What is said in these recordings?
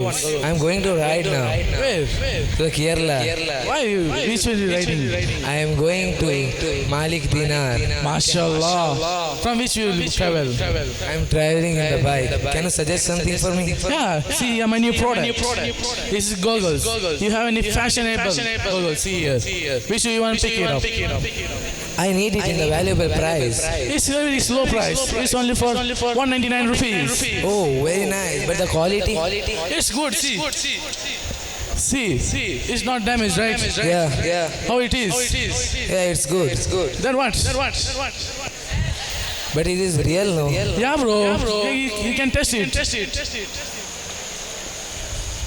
I'm going to ride now. Where? To Kerala. Why? Which way are you riding? I am going to Malik Dinar. MashaAllah. From which you will travel? I am traveling in the bike. Can you suggest something for me? Yeah, see my new product. This is goggles. You have any fashionable goggles? See here. Which you want to pick it up? I need it in the valuable price. It's very low price. It's only for 199 rupees. Oh, very nice. But the quality? It's good. See, it's not damaged, right? Yeah. How it is? Yeah, it's good. Then what? But it is real, no? Yeah, bro. You can test it.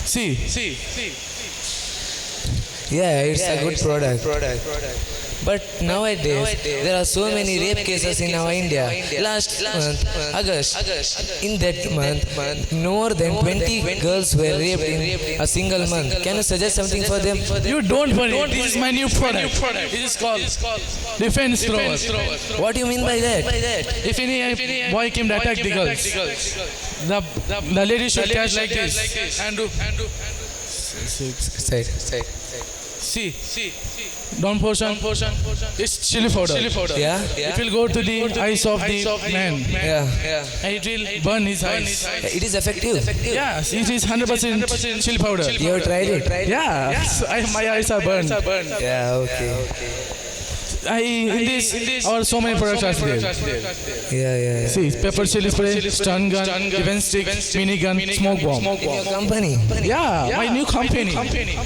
See. Yeah, it's a good product. But nowadays, there are so many rape cases in our India. Last month, August, in that month, more than 20 girls were raped in a single month. Can you suggest something for them? You don't worry. This is my new product. It is called defense thrower. What do you mean by that? If any boy came to attack the girls, the lady should catch like this and do. Side. See. Down portion. It's chili powder. Yeah? It will go to the eyes of the man. Yeah. And it will burn his eyes. It is effective. Yes, it is 100% chili powder. You have tried it? Yeah. My eyes are burned. Yeah, okay. In this, our so many products are there. Yeah. See, pepper chili spray, stun gun, defense stick, mini gun, smoke bomb. Your company? Yeah, my new company.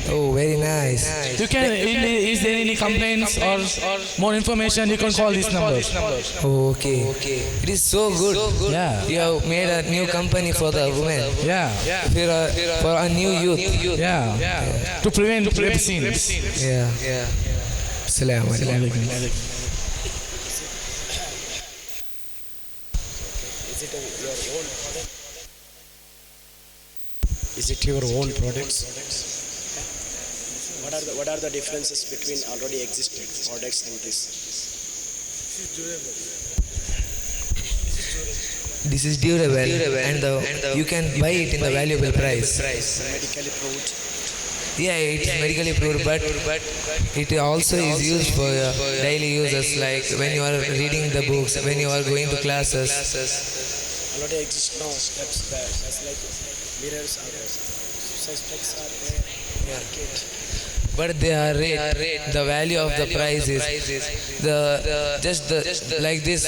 Oh, very nice. You can, is there any complaints or more information, you can call this number. Oh, okay. It is so good. Yeah. You have made a new company for the women. Yeah. For a new youth. Yeah. To prevent rape scenes. Yeah. Assalamu alaikum. Is it your own products? What are the differences between already existing products and this? This is durable and you can buy it in the valuable price. Medically proved. Yeah, it is medically proved, but it also is used for daily uses, like when you are reading the books, when you are going to classes. Already exist now. That's like mirrors are there. Suspects are there. But they are rate. The value of the price is like this.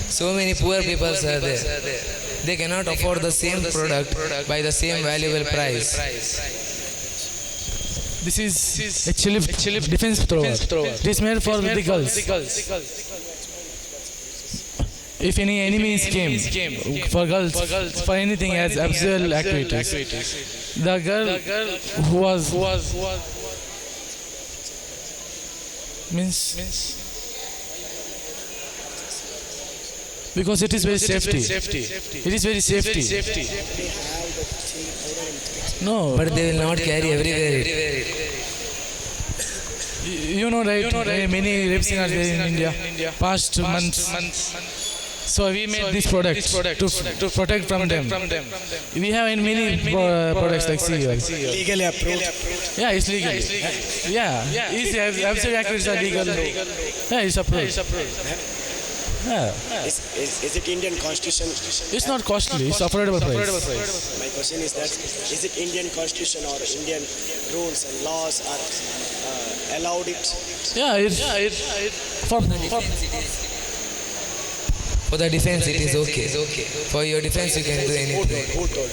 So many poor people are there. They cannot afford the same product by the same valuable price. This is a chili defense thrower. It is made for the girls. If any enemies came for girls, for anything as absurd activities, the girl who was means because it is very safety. It is very safety. No, But they will not carry everywhere. you know, right? Many rape scenes are there in India. Past months. So we made this product to protect from them. We have in many products like see here. Legally approved. Yeah, it's legal. Yeah, it's absolute activities are legal. Yeah, it's approved. Yeah. Is it Indian constitution? It's not costly. It's affordable price. My question is that is it Indian constitution or Indian rules and laws are allowed it? Yeah, it's For the defense, it is okay. For your defense, you can do anything. Who told?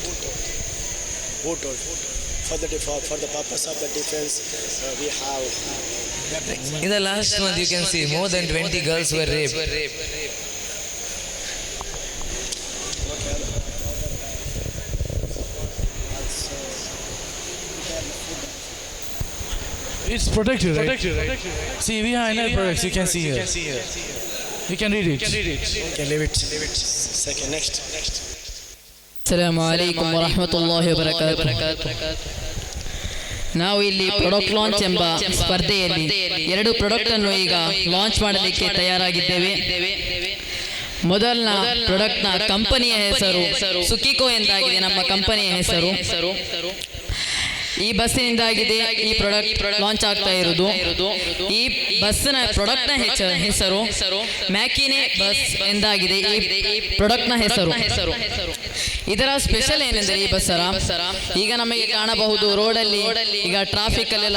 For the purpose of the defense, we have. In the last month, you can see more than 20 girls were raped. It's protected, right? See, we have another products. You can see here. You can read it. Okay, leave it. Second, next. Assalamu alaikum wa rahmatullahi wa barakatuh. ನಾವು ಇಲ್ಲಿ product launch ಎಂಬ ಸ್ಪರ್ಧೆಯಲ್ಲಿ 2 product ಅನ್ನು ಈಗ launch ಮಾಡಲಿಕ್ಕೆ ತಯಾರಾಗಿದ್ದೇವೆ. ಮೊದಲನ ಪ್ರಾಡಕ್ಟ್ನ ಕಂಪನಿಯ ಹೆಸರು ಸುಕಿಕೋ ಎಂದಾಗಿದೆ. ನಮ್ಮ ಕಂಪನಿಯ ಹೆಸರು. ಈ ಬಸ್ಸಿನಿಂದಾಗಿದೆ ಈ ಪ್ರಾಡಕ್ಟ್ ಲಾಂಚ್ ಆಗ್ತಾ ಇರುವುದು. ಈ ಬಸ್ನ ಪ್ರಾಡಕ್ಟ್ನ ಹೆಸರು ಮ್ಯಾಕಿನೆ ಬಸ್ ಎಂದಾಗಿದೆ. ಈ ಪ್ರಾಡಕ್ಟ್ನ ಹೆಸರು. ಇದರ ಸ್ಪೆಷಲ್ ಏನೆಂದರೆ ಈ ಬಸ್ಸರ ಈಗ ನಮಗೆ ಕಾಣಬಹುದು ರೋಡಲ್ಲಿ ಈಗ ಟ್ರಾಫಿಕ್ ಅಲ್ಲೆಲ್ಲ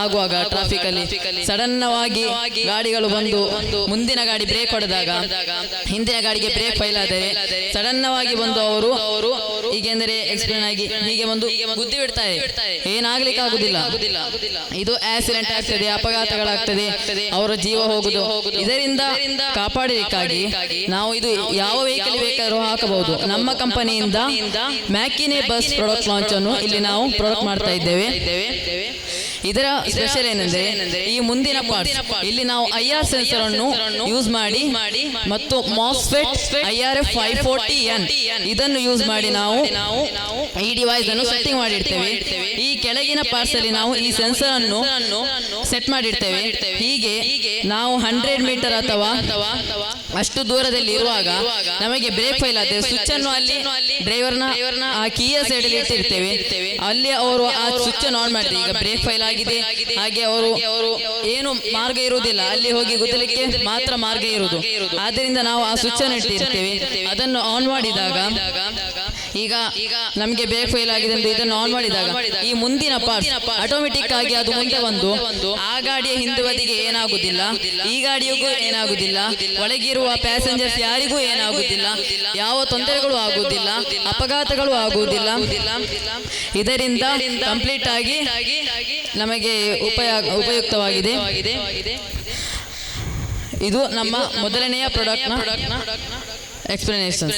ಆಗುವಾಗ ಟ್ರಾಫಿಕ್ ಅಲ್ಲಿ ಸಡನ್ ವಾಗಿ ಗಾಡಿಗಳು ಬಂದು ಮುಂದಿನ ಗಾಡಿ ಬ್ರೇಕ್ ಹೊಡೆದಾಗ ಹಿಂದಿನ ಗಾಡಿಗೆ ಬ್ರೇಕ್ ಫೈಲ್ ಆದರೆ ಸಡನ್ ವಾಗಿ ಬಂದು ಅವರು ಈಗೆಂದರೆ ಎಕ್ಸ್ಪ್ಲೇನ್ ಆಗಿ ಹೀಗೆ ಒಂದು ಗುದ್ದಿ ಬಿಡ್ತಾರೆ. ಏನಾಗ್ಲಿಕ್ಕೆ ಆಗುದಿಲ್ಲ. ಇದು ಆಕ್ಸಿಡೆಂಟ್ ಆಗ್ತದೆ, ಅಪಘಾತಗಳಾಗ್ತದೆ, ಅವರ ಜೀವ ಹೋಗುದು. ಇದರಿಂದ ಕಾಪಾಡಲಿಕ್ಕಾಗಿ ನಾವು ಇದು ಯಾವ ವೆಹಿಕಲ್ ಬೇಕಾದರೂ ಹಾಕಬಹುದು. ನಮ್ಮ ಕಂಪನಿಯಿಂದ ಮ್ಯಾಕಿನೆ ಬಸ್ ಪ್ರಾಡಕ್ಟ್ ಲಾಂಚ್ ಅನ್ನು ಇಲ್ಲಿ ನಾವು ಪ್ರಾಡಕ್ಟ್ ಮಾಡ್ತಾ ಇದ್ದೇವೆ. ಇದರ ಸ್ಪೆಷಲ್ ಏನೆಂದರೆ ಈ ಮುಂದಿನ ಪಾರ್ಟ್ಸ್ ಇಲ್ಲಿ ನಾವು IR ಸೆನ್ಸರ್ ಅನ್ನು ಯೂಸ್ ಮಾಡಿ ಮತ್ತು MOSFET IRF 540N ಇದನ್ನು ಯೂಸ್ ಮಾಡಿ ನಾವು ಈ ಡಿವೈಸ್ ಅನ್ನು ಸೆಟ್ಟಿಂಗ್ ಮಾಡಿರ್ತೇವೆ. ಈ ಕೆಳಗಿನ ಪಾರ್ಟ್ಸ್ ಅಲ್ಲಿ ನಾವು ಈ ಸೆನ್ಸರ್ ಅನ್ನು ಸೆಟ್ ಮಾಡಿರ್ತೇವೆ. ಹೀಗೆ ನಾವು 100 ಮೀಟರ್ ಅಥವಾ ಅಷ್ಟು ದೂರದಲ್ಲಿ ಇರುವಾಗ ನಮಗೆ ಬ್ರೇಕ್ ಫೈಲ್ ಆದ್ರೆ ಸ್ವಿಚ್ ಅನ್ನು ಅಲ್ಲಿ ಡ್ರೈವರ್ನ ಆ ಕೀಯ ಸೈಡ್ ಅಲ್ಲಿ ಇಟ್ಟಿರ್ತೇವೆ. ಅಲ್ಲಿ ಅವರು ಆ ಸ್ವಿಚ್ ಅನ್ನು ಆನ್ ಮಾಡಿದ್ರೆ ಈಗ ಬ್ರೇಕ್ ಫೈಲ್ ಆಗಿದೆ, ಹಾಗೆ ಅವರು ಏನು ಮಾರ್ಗ ಇರುವುದಿಲ್ಲ, ಅಲ್ಲಿ ಹೋಗಿ ಗುದ್ದಲಿಕ್ಕೆ ಮಾತ್ರ ಮಾರ್ಗ ಇರುವುದು. ಆದ್ದರಿಂದ ನಾವು ಆ ಸ್ವಿಚ್ ಅನ್ನು ಇಟ್ಟಿರ್ತೇವೆ. ಅದನ್ನು ಆನ್ ಮಾಡಿದಾಗ ಈಗ ನಮಗೆ ಬ್ರೇಕ್ ಫೈಲ್ ಆಗಿದೆ ಎಂದು ಇದನ್ನು ಆನ್ ಮಾಡಿದಾಗ ಈ ಮುಂದಿನ ಪಾರ್ಟ್ಸ್ ಆಟೋಮೆಟಿಕ್ ಆಗಿ ಅದು ಮುಂದೆ ಬಂದು ಆ ಗಾಡಿಯ ಹಿಂದುಬದಿಗೆ ಏನಾಗುದಿಲ್ಲ, ಈ ಗಾಡಿಗೂ ಏನಾಗುದಿಲ್ಲ, ಒಳಗಿರುವ ಪ್ಯಾಸೆಂಜರ್ಸ್ ಯಾರಿಗೂ ಏನಾಗುದಿಲ್ಲ, ಯಾವ ತೊಂದರೆಗಳು ಆಗುವುದಿಲ್ಲ, ಅಪಘಾತಗಳು ಆಗುವುದಿಲ್ಲ. ಇದರಿಂದ ಕಂಪ್ಲೀಟ್ ಆಗಿ ನಮಗೆ ಉಪಯುಕ್ತವಾಗಿದೆ. ಇದು ನಮ್ಮ ಮೊದಲನೆಯ ಪ್ರಾಡಕ್ಟ್ನ ಎಕ್ಸ್ಪ್ಲನೇಷನ್.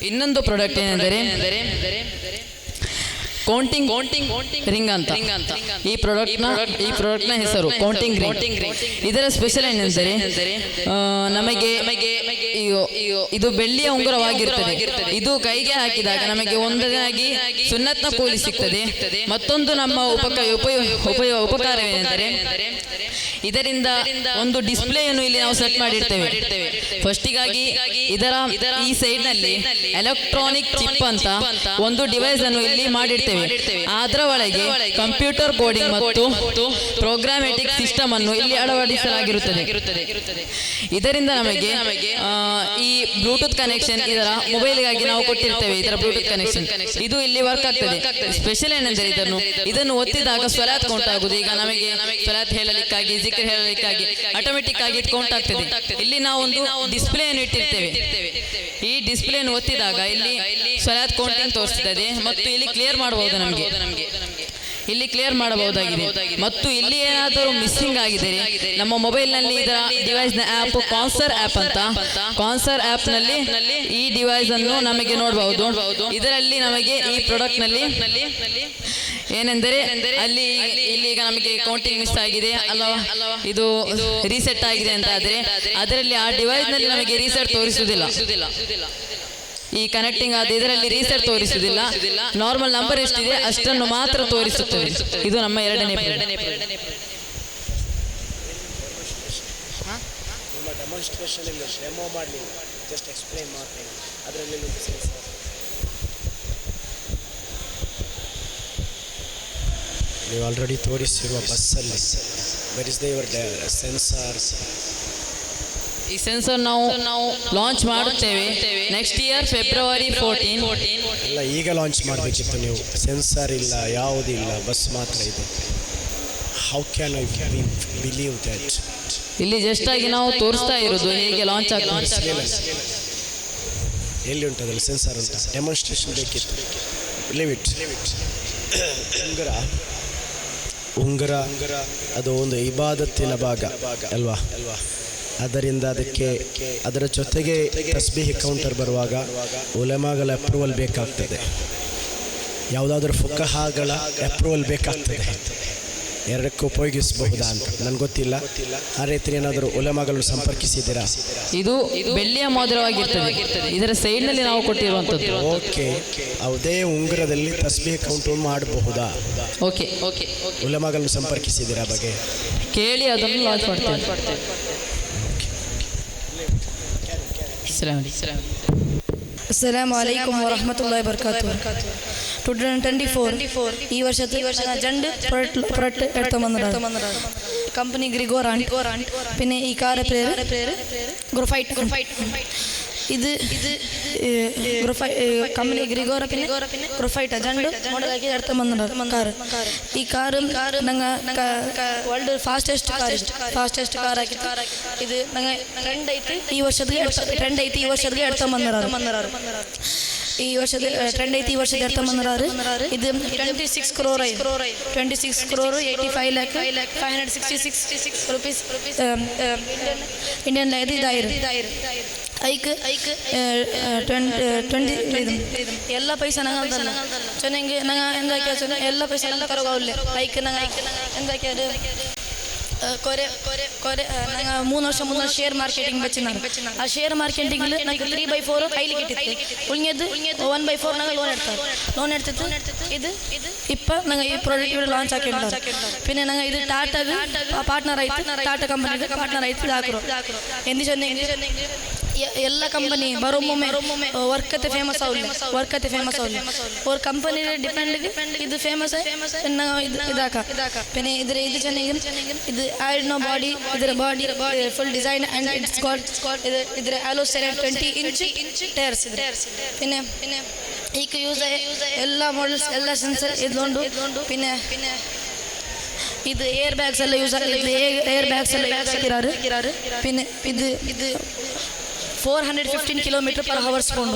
ಇನ್ನೊಂದು ಪ್ರಾಡಕ್ಟ್ ಏನೆಂದರೆ ಕೌಂಟಿಂಗ್ ರಿಂಗ್ ಅಂತ. ಈ ಪ್ರಾಡಕ್ಟ್ನ ಹೆಸರು ಕೌಂಟಿಂಗ್ ರಿಂಗ್. ಇದರ ಸ್ಪೆಷಲ್ ಏನೆಂದರೆ ನಮಗೆ ಇದು ಬೆಳ್ಳಿಯ ಉಂಗುರವಾಗಿರುತ್ತದೆ. ಇದು ಕೈಗೆ ಹಾಕಿದಾಗ ನಮಗೆ ಒಂದನಾಗಿ ಸುನ್ನತ್ನ ಕೂಲಿ ಸಿಗ್ತದೆ. ಮತ್ತೊಂದು ನಮ್ಮ ಉಪಕಾರವೇನೆಂದರೆ ಇದರಿಂದ ಒಂದು ಡಿಸ್ಪ್ಲೇಯನ್ನು ಇಲ್ಲಿ ನಾವು ಸೆಟ್ ಮಾಡಿರ್ತೇವೆ. ಫಸ್ಟಿಗಾಗಿ ಇದರ ಈ ಸೈಡ್ ನಲ್ಲಿ ಎಲೆಕ್ಟ್ರಾನಿಕ್ ಚಿಪ್ ಅಂತ ಒಂದು ಡಿವೈಸ್ ಅನ್ನು ಇಲ್ಲಿ ಮಾಡಿರ್ತೇವೆ. ಅದರ ಒಳಗೆ ಕಂಪ್ಯೂಟರ್ ಕೋಡಿಂಗ್ ಮತ್ತು ಪ್ರೋಗ್ರಾಮ್ಯಾಟಿಕ್ ಸಿಸ್ಟಮ್ ಅನ್ನು ಇಲ್ಲಿ ಅಳವಡಿಸಲಾಗಿರುತ್ತದೆ. ಇದರಿಂದ ನಮಗೆ ಈ ಬ್ಲೂಟೂತ್ ಕನೆಕ್ಷನ್ ಇದರ ಮೊಬೈಲ್ಗಾಗಿ ನಾವು ಕೊಟ್ಟಿರ್ತೇವೆ. ಇದರ ಬ್ಲೂಟೂತ್ ಕನೆಕ್ಷನ್ ಇದು ಇಲ್ಲಿ ವರ್ಕ್ ಆಗ್ತದೆ. ಸ್ಪೆಷಲ್ ಏನೆಂದರೆ ಇದನ್ನು ಒತ್ತಿದಾಗ ಸ್ವಲಾತ್ ಕೌಂಟ್ ಆಗುವುದು. ಈಗ ನಮಗೆ ಸ್ವಲಾತ್ ಹೇಳಲಿಕ್ಕಾಗಿ ಜಿಕ್ರ್ ಹೇಳಲಿಕ್ಕಾಗಿ ಆಟೋಮೆಟಿಕ್ ಆಗಿ ಕೌಂಟ್ ಆಗ್ತದೆ. ಇಲ್ಲಿ ನಾವು ಒಂದು ಡಿಸ್ಪ್ಲೇಯನ್ನು ಇಟ್ಟಿರ್ತೇವೆ. ಈ ಡಿಸ್ಪ್ಲೇಯನ್ನು ಒತ್ತಿದಾಗ ಇಲ್ಲಿ ಸ್ವಲಾತ್ ಕೌಂಟಿಂಗ್ ತೋರಿಸ್ತದೆ ಮತ್ತು ಇಲ್ಲಿ ಕ್ಲಿಯರ್ ಮಾಡಬಹುದು. ನಮಗೆ ಇಲ್ಲಿ ಕ್ಲಿಯರ್ ಮಾಡಬಹುದಾಗಿದೆ. ಮತ್ತು ಇಲ್ಲಿ ಏನಾದರೂ ಮಿಸ್ಸಿಂಗ್ ಆಗಿದರೆ ನಮ್ಮ ಮೊಬೈಲ್ ನಲ್ಲಿ ಇದರ ಡಿವೈಸ್ ನ ಆಪ್ ಕಾನ್ಸರ್ ಆಪ್ ಅಂತ, ಕಾನ್ಸರ್ ಆಪ್ ನಲ್ಲಿ ಈ ಡಿವೈಸ್ ಅನ್ನು ನಮಗೆ ನೋಡಬಹುದು. ಇದರಲ್ಲಿ ನಮಗೆ ಈ ಪ್ರಾಡಕ್ಟ್ ನಲ್ಲಿ ಏನೆಂದರೆ ಅಲ್ಲಿ ಇಲ್ಲಿ ಈಗ ನಮಗೆ ಕೌಂಟಿಂಗ್ ಮಿಸ್ ಆಗಿದೆ ಅಲ್ಲವಾ, ಇದು ರೀಸೆಟ್ ಆಗಿದೆ ಅಂತ ಆದ್ರೆ ಅದರಲ್ಲಿ ಆ ಡಿವೈಸ್ ನಲ್ಲಿ ನಮಗೆ ರೀಸೆಟ್ ತೋರಿಸುವುದಿಲ್ಲ. ಈ ಕನೆಕ್ಟಿಂಗ್ ಆದ ಇದರಲ್ಲಿ ರೀಸೆಟ್ ತೋರಿಸುವುದಿಲ್ಲ. ನಾರ್ಮಲ್ ನಂಬರ್ ಎಷ್ಟಿದೆ ಅಷ್ಟನ್ನು ಮಾತ್ರ ತೋರಿಸುತ್ತದೆ. ಇದು ನಮ್ಮ ಎರಡನೇ ಡೆಮಾನ್ಸ್ಟ್ರೇಷನ್ ಇಲ್ಲ, ಡೆಮೋ ಮಾಡಲಿಲ್ಲ, ಜಸ್ಟ್ ಎಕ್ಸ್ಪ್ಲೈನ್ ಮಾಡ್ತೀನಿ. ಅದರಲ್ಲಿ ನೀವು ಆಲ್ರೆಡಿ ತೋರಿಸಿರುವ ಬಸ್ಸಲ್ಲಿ ವೆರ್ ಇಸ್ ಯುವರ್ ಸೆನ್ಸಾರ್ಸ್. ಈ ಸೆನ್ಸರ್ ನಾವು ಲಾಂಚ್ ಮಾಡುತ್ತೇವೆ ನೆಕ್ಸ್ಟ್ ಇಯರ್ ಫೆಬ್ರವರಿ 14. ಇಲ್ಲ, ಈಗ ಲಾಂಚ್ ಮಾಡಬೇಕಿತ್ತು ನೀವು. ಸೆನ್ಸಾರ್ ಇಲ್ಲ, ಯಾವುದಿಲ್ಲ, ಬಸ್ ಮಾತ್ರ ಇದೆ. How can I believe that? ಇಲ್ಲಿ ಜಸ್ಟ್ ಆಗಿ ನಾವು ತೋರಿಸ್ತಾ ಇರೋದು ಹೇಗೆ ಲಾಂಚ್ ಆಗ್ತದೆ. ಎಲ್ಲಿ ಉಂಟದಲ್ಲಿ ಸೆನ್ಸಾರ್ ಉಂಟು? ಡೆಮಾನ್ಸ್ಟ್ರೇಷನ್ ಬೇಕಿತ್ತು. Leave it. ಉಂಗುರ ಅದು ಒಂದು ಇಬಾದತ್ತಿನ ಭಾಗ ಅಲ್ವಾ? ಅದರಿಂದ ಅದರ ಜೊತೆಗೆ ತಸ್ಬೀಹ್ ಕೌಂಟರ್ ಬರುವಾಗ ಉಲಮಾಗಳ ಅಪ್ರೂವಲ್ ಬೇಕಾಗ್ತದೆ, ಯಾವುದಾದ್ರೂ ಫುಕಹಾಗಳ ಅಪ್ರೂವಲ್ ಬೇಕಾಗ್ತದೆ. ಎರಡಕ್ಕೂ ಉಪಯೋಗಿಸಬಹುದಾ ಅಂತ ನನಗೆ ಗೊತ್ತಿಲ್ಲ. ಆ ರೀತಿ ಏನಾದರೂ ಉಲಮಾಗಳು ಸಂಪರ್ಕಿಸಿದ್ದೀರಾ? ಇದು ಬೆಳ್ಳಿಯ ಮೋದಿರವಾಗಿರ್ತದೆ, ಇದರ ಸೈಡ್ನಲ್ಲಿ ನಾವು ಕೊಟ್ಟಿರುವಂಥದ್ದು. ಓಕೆ, ಅದೇ ಉಂಗುರದಲ್ಲಿ ತಸ್ಬೀಹ್ ಕೌಂಟ್ ಮಾಡಬಹುದಾ? ಓಕೆ, ಉಲಮಾಗಳನ್ನು ಸಂಪರ್ಕಿಸಿದ್ದೀರಾ ಬಗ್ಗೆ ಕೇಳಿ ಅದನ್ನು ಲಾಂಚ್ ಮಾಡ್ತೇವೆ. ಅಸ್ಸಲಾಮು ಅಲೈಕುಮ್ ವರಹಮತುಲ್ಲಾಹಿ ವಬರಕಾತುಹು. 2024 ഈ വർഷത്തെ ജണ്ട് പ്രൊഡക്റ്റ് എടുത്ത വന്നതാണ് കമ്പനി ഗ്രിഗോറാണ്. പിന്നെ ഈ കാറിൻ്റെ പേര് ഗ്രഫൈറ്റ്. ഇത് കമ്പനി ഗ്രിഗോറ പിന്നെ ഗ്രഫൈറ്റ് ജണ്ട് മോഡലാക്കി എടുത്ത വന്നതാണ് കാറ്. ഈ കാറും ഞങ്ങൾ വേൾഡ് ഫാസ്റ്റസ്റ്റ് കാറാക്കി ഇത് ഞങ്ങൾ ഈ വർഷത്തിൽ എടുത്ത വന്നതാണ്. ಈ ವರ್ಷದ ಟ್ರೆಂಡ್ ಐತಿ. ಈ ವರ್ಷದ ಅರ್ಥ ಬಂದರು ಇದು 26 crore 85,566 rupees ಇಂಡಿಯನ್ ಇದಾಯಿರು. ಐಕ್ 20 ಎಲ್ಲ ಪೈಸಾ ನಂಗಲ್ಲ ಚೆನ್ನಾಗಿ ನಂಗೆ ಎಂದಾಕಿ ಎಲ್ಲ ಪೈಸಾ ನಂಗೆ ತರೋಗಾವಲ್ಲ. ಐಕ್ ನಂಗೆ ಎಂದಾಕಿ ಅದು ಕೊರೆ 3 ವರ್ಷ ಮುಂದೆ ಶೇರ್ ಮಾರ್ಕೆಟಿಂಗ್ ಬಚ್ಚಿನಾರು. ಆ ಶೇರ್ ಮಾರ್ಕೆಟಿಂಗ್ ನಂಗೆ 3/4 ಕೈಲಿ ಕಿಟ್ಟಿತ್ತು. ಉಳಿದು 1/4 ನಂಗೆ ಲೋನ್ ಎಡ್ತಿತ್ತು. ಇದು ನಂಗೆ ಈ ಪ್ರಾಡಕ್ಟ್ ഇവിടെ ಲಾಂಚ್ ಹಾಕಿದ್ದಾರೆ. പിന്നെ ನಂಗೆ ಇದು ಟಾಟಾಗ ಪಾರ್ಟ್ನರ್ ಆಯ್ತು, ಟಾಟಾ ಕಂಪನಿ ಪಾರ್ಟ್ನರ್ ಆಯ್ತು ಹಾಕರು. ಎಂದು ಚೆನ್ನ ಎಲ್ಲ ಕಂಪನಿ ಬರೋಮೊಮ್ಮೆ ವರ್ಕತೆ ಫೇಮಸ್ ಆಗಲಿ ಅವ್ರ ಕಂಪನಿ ಡಿಪೆಂಡ್ ಇದು ಫೇಮಸ್ ಇದು ಇದಾಕ. പിന്നെ ಇದು ಚೆನ್ನಾಗಿ ಇದು ಆಡ್ನೋ ಬಾಡಿ ಇದರ body full design and it's got ಇದರ ಆಲೋ 20 ಇಂಚ್ ಟೈರ್ಸ್. പിന്നെ ಈಗ ಯೂಸ್ ಎಲ್ಲ ಮಾಡಲ್ಸ್ ಎಲ್ಲ ಸೆನ್ಸರ್ ಇದ್ಕೊಂಡು പിന്നെ ಇದು ಏರ್ ಬ್ಯಾಗ್ಸ್ ಎಲ್ಲ ಯೂಸ್ ಹಾಕಿರಾರು. പിന്നെ ಇದು 415 km/h ಸ್ಪೋಂಡು.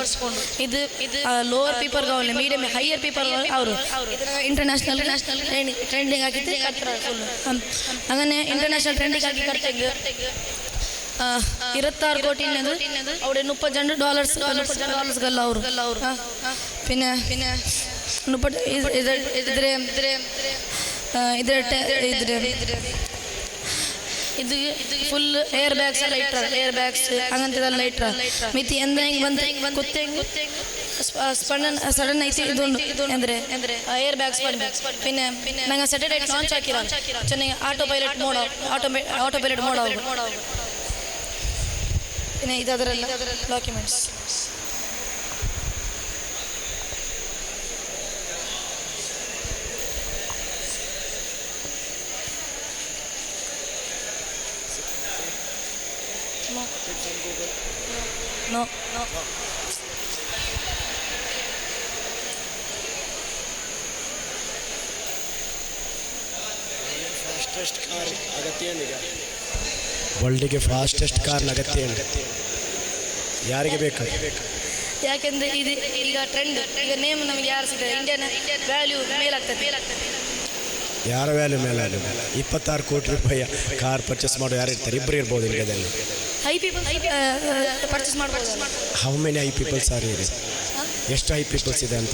ಇದು ಲೋವರ್ ಪೀಪರ್ ಕಾವಲಿ, ಮೀಡಿಯಂ ಹೈಯರ್ ಪೀಪರ್ ಅವರು ಇಂಟರ್ನ್ಯಾಷನಲ್ ಟ್ರೆಂಡಿಂಗ್ ಆಗಿದ್ದು ಫುಲ್. അങ്ങനെ ಇಂಟರ್ನ್ಯಾಷನಲ್ ಟ್ರೆಂಡಿಂಗ್ ಆಗಿ ಕಟ್ಟಾಗ 26 ಕೋಟಿ അവിടെ $30 ಅವರು. പിന്നെ ಇದು ಫುಲ್ ಏರ್ ಬ್ಯಾಗ್ಸ್ ಎಲ್ಲ അങ്ങനത്തെಲ್ಲ ಇಟ್ರ ಮಿತಿ ಎಂದ ಹಿಂಗೆ ಬಂದು ಕುತ್ತೆ ಸಡನ್ ಐತಿ ಇದು ಅಂದರೆ ಏರ್ ಬ್ಯಾಗ್ಸ್ പിന്നെ ನಂಗೆ ಸ್ಯಾಟಲೈಟ್ ಲಾಂಚ್ ಹಾಕಿರ ಚೆನ್ನಾಗಿ ಆಟೋ ಪೈಲಟ್ ಮೋಡ್ ಆಗ. പിന്നെ ಇದು ಅದರೆಲ್ಲ ಡಾಕ್ಯುಮೆಂಟ್ಸ್. No. ಫಾಸ್ಟೆಸ್ಟ್ ಕಾರ್ ಅಗತ್ಯ ಏನಿದೆ? ವರ್ಲ್ಡಿಗೆ ಫಾಸ್ಟೆಸ್ಟ್ ಕಾರ್ನ ಅಗತ್ಯ ಏನು? ಯಾರಿಗೆ ಬೇಕು? ಯಾಕೆಂದರೆ ಇದು ಈಗ ಟ್ರೆಂಡ್, ಈಗ ನೇಮ್ ನಮಗೆ ಯಾರು ಸಿಗ್ತದೆ, ಇಂಡಿಯನ್ ವ್ಯಾಲ್ಯೂ ಮೇಲಾಗ್ತದೆ. ಯಾರ ವ್ಯಾಲ್ಯೂ ಮೇಲೆ? 26 ಕೋಟಿ ರೂಪಾಯಿ ಕಾರ್ ಪರ್ಚೇಸ್ ಮಾಡೋ ಯಾರು ಇರ್ತಾರೆ? ಇಬ್ಬರು ಇರ್ಬೋದು ಇಂಡಿಯಾದಲ್ಲಿ. ಹೈ ಪೀಪಲ್ ಪರ್ಚೇಸ್ ಮಾಡ್ಬೋದು. How many high peoples are ಇದೆ? ಎಷ್ಟು ಹೈ ಪೀಪಲ್ಸ್ ಇದೆ ಅಂತ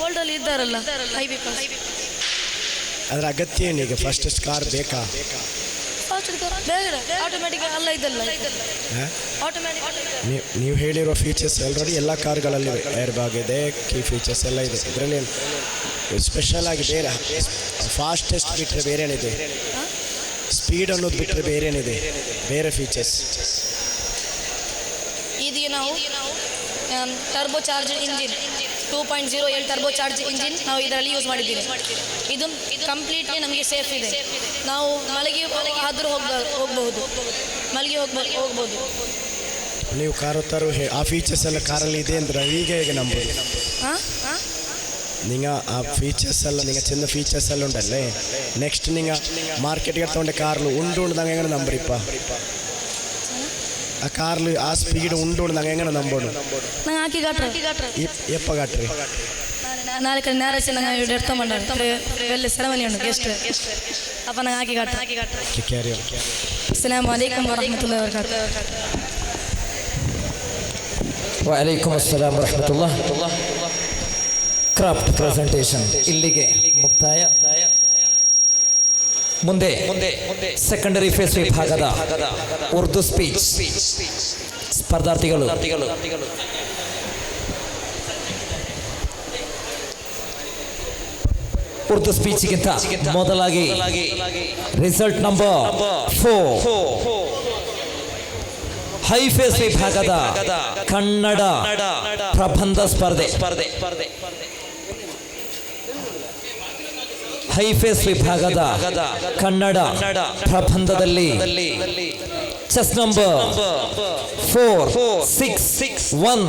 ವರ್ಲ್ಡಲ್ಲಿ ಇದ್ದಾರಲ್ಲ ಹೈ ಪೀಪಲ್. ಅದರ ಅಗತ್ಯ ಏನೀಗ? ಫಾಸ್ಟೆಸ್ಟ್ ಕಾರ್ ಬೇಕಾ? ಆಟೋಮ್ಯಾಟಿಕ್ ಅಲ್ಲ ಇದಲ್ಲ ನೀವು ಹೇಳಿರೋ ಫೀಚರ್ಸ್ ಆಲ್ರೆಡಿ ಎಲ್ಲ ಕಾರ್ಗಳಲ್ಲಿ ಏರ್ ಬ್ಯಾಗ್ ಇದೆ, ಕೀ ಫೀಚರ್ಸ್ ಎಲ್ಲ ಇದೆ. ಇದರಲ್ಲಿ ಸ್ಪೆಷಲ್ ಆಗಿ ಬೇರೆ ಫಾಸ್ಟೆಸ್ಟ್ ಬಿಟ್ಟರೆ ಬೇರೆ ಏನಿದೆ? ಸ್ಪೀಡ್ ಅನ್ನೋದು ಬಿಟ್ಟರೆ ಬೇರೆ ಏನಿದೆ? ಬೇರೆ ಫೀಚರ್ಸ್ ಇದೀಗ ನಾವು turbo charge engine 2.0L turbo charge engine ನಾವು ಇದರಲ್ಲಿ ಯೂಸ್ ಮಾಡಿದ್ದೀವಿ. ಇದು ಕಂಪ್ಲೀಟ್ಲಿ ನಮಗೆ ಸೇಫ್ ಇದೆ. ನಾವು ಮಲಗಿ ಆದರೂ ಹೋಗ್ಬಹುದು. ನೀವು ಕಾರು ತರು ಆ ಫೀಚರ್ಸ್ ಎಲ್ಲ ಕಾರಲ್ಲಿ ಇದೆ ಅಂದ್ರೆ ಈಗ ಹೇಗೆ ನಂಬೋದು? നിങ്ങൾ ആ ഫീച്ചേഴ്സ് എല്ലാം നിങ്ങൾ ചെന്ന ഫീച്ചേഴ്സ് എല്ലാം ഉണ്ടല്ലേ, നെക്സ്റ്റ് നിങ്ങൾ മാർക്കറ്റിൽ എടുത്തോണ്ട് കാറിൽ ഉണ്ടുകൊണ്ട് ഞങ്ങൾ എങ്ങനെ നമ്പർ ഇപ്പം ആ കാറിൽ ആ സ്പീഡ് ഉണ്ടുകൊണ്ട് ഞങ്ങൾ എങ്ങനെ നമ്പോണം? എപ്പോൾ കാട്ടറി? ನಾಳೆ ನ್ಯಾರೇಜ್ ನಂಗೆ ഇവിടെ എടുത്ത മണ്ടാണ് വലിയ സെറമണിയുണ്ട് ഗസ്റ്റ് അപ്പം ഞങ്ങൾ ആക്കി കാട്ടാം. അസ്സലാമു അലൈക്കും വറഹ്മത്തുള്ളാഹി വബറകാതുഹു. ವಅಲೈಕುಮ್ ಅಸ್ಸಲಾಂ ವರಹಮತುಲ್ಲಾಹ್. ಕ್ರಾಫ್ಟ್ ಪ್ರೆಸೆಂಟೇಷನ್ ಇಲ್ಲಿಗೆ ಮುಕ್ತಾಯ. ಮುಂದೆ ಸೆಕೆಂಡರಿ ಫೇಸ್ ವಿಭಾಗದ ಉರ್ದು ಸ್ಪೀಚ್ ಸ್ಪರ್ಧಾರ್ಥಿಗಳು ಉರ್ದು ಸ್ಪೀಚ್ಗಿಂತ ಮೊದಲಾಗಿ ರಿಸಲ್ಟ್ ನಂಬರ್ 4 ಹೈ ಫೇಸ್ ವಿಭಾಗದ ಕನ್ನಡ ಪ್ರಬಂಧ ಸ್ಪರ್ಧೆ ಹೈ ಫೇಸ್ ವಿಭಾಗದ ಕನ್ನಡ ಪ್ರಬಂಧದಲ್ಲಿ chest number 461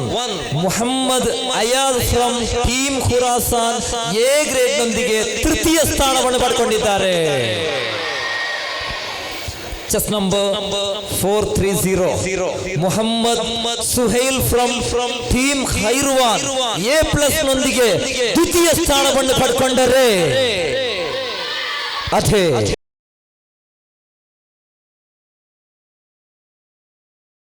Muhammad Ayaz from team Khurasan A grade ನೊಂದಿಗೆ ತೃತೀಯ ಸ್ಥಾನವನ್ನು ಪಡ್ಕೊಂಡಿದ್ದಾರೆ. Chest number 430 Muhammad Suhail from team Khairwan A plus ನೊಂದಿಗೆ ದ್ವಿತೀಯ ಸ್ಥಾನವನ್ನು ಪಡ್ಕೊಂಡರೆ. ಅದೇ